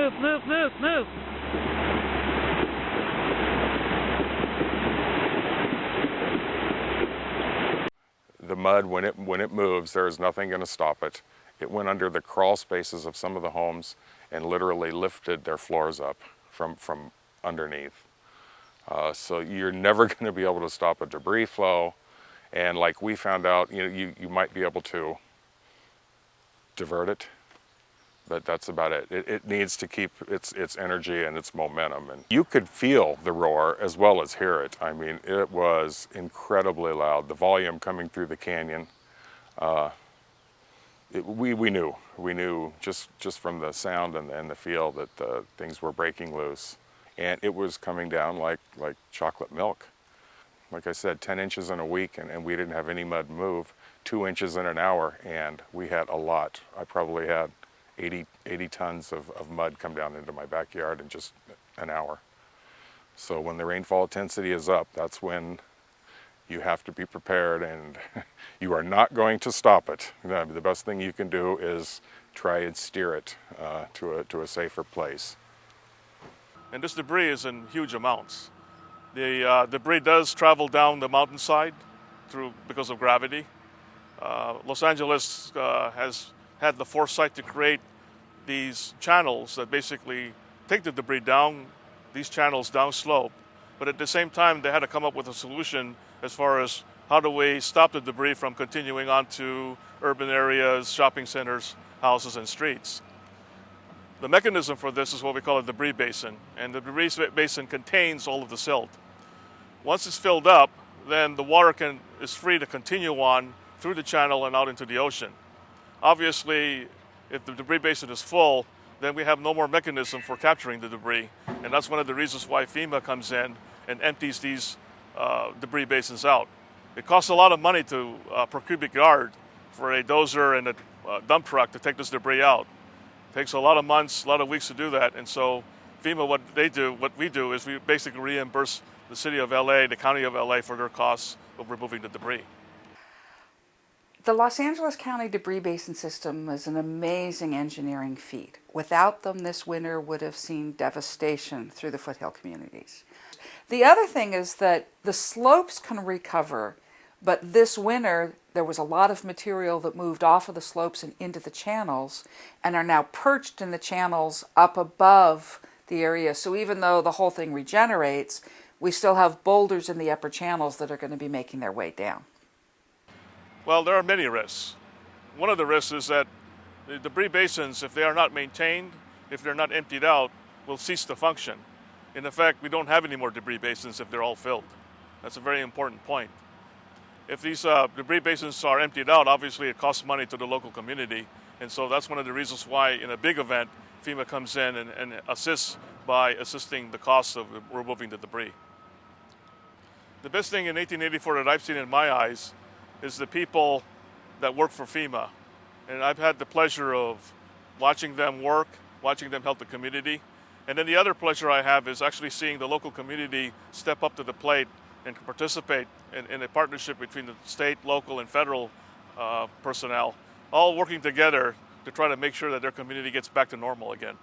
move, move, move, move. The mud, when it moves, there is nothing going to stop it. It went under the crawl spaces of some of the homes and literally lifted their floors up from underneath. So you're never going to be able to stop a debris flow. And like we found out, you might be able to divert it, but that's about it. It needs to keep its energy and its momentum. And you could feel the roar as well as hear it. I mean, it was incredibly loud. The volume coming through the canyon. We knew just from the sound and the feel that things were breaking loose. And it was coming down like chocolate milk. Like I said, 10 inches in a week, and we didn't have any mud move. 2 inches in an hour, and we had a lot. I probably had 80 tons of mud come down into my backyard in just an hour. So when the rainfall intensity is up, that's when you have to be prepared, and you are not going to stop it. The best thing you can do is try and steer it to a safer place. And this debris is in huge amounts. The debris does travel down the mountainside because of gravity. Los Angeles has had the foresight to create these channels that basically take the debris down these channels downslope. But at the same time, they had to come up with a solution as far as how do we stop the debris from continuing onto urban areas, shopping centers, houses, and streets. The mechanism for this is what we call a debris basin, and the debris basin contains all of the silt. Once it's filled up, then the water is free to continue on through the channel and out into the ocean. Obviously, if the debris basin is full, then we have no more mechanism for capturing the debris, and that's one of the reasons why FEMA comes in and empties these debris basins out. It costs a lot of money per cubic yard for a dozer and a dump truck to take this debris out. It takes a lot of months, a lot of weeks to do that, and so FEMA, what we do is we basically reimburse the city of LA, the county of LA, for their costs of removing the debris. The Los Angeles County debris basin system is an amazing engineering feat. Without them, this winter would have seen devastation through the foothill communities. The other thing is that the slopes can recover, but this winter there was a lot of material that moved off of the slopes and into the channels and are now perched in the channels up above the area. So even though the whole thing regenerates, we still have boulders in the upper channels that are going to be making their way down. Well, there are many risks. One of the risks is that the debris basins, if they are not maintained, if they're not emptied out, will cease to function. In effect, we don't have any more debris basins if they're all filled. That's a very important point. If these debris basins are emptied out, obviously it costs money to the local community, and so that's one of the reasons why in a big event, FEMA comes in and assists by assisting the cost of removing the debris. The best thing in 1884 that I've seen in my eyes is the people that work for FEMA. And I've had the pleasure of watching them work, watching them help the community. And then the other pleasure I have is actually seeing the local community step up to the plate and participate in a partnership between the state, local, and federal personnel, all working together to try to make sure that their community gets back to normal again.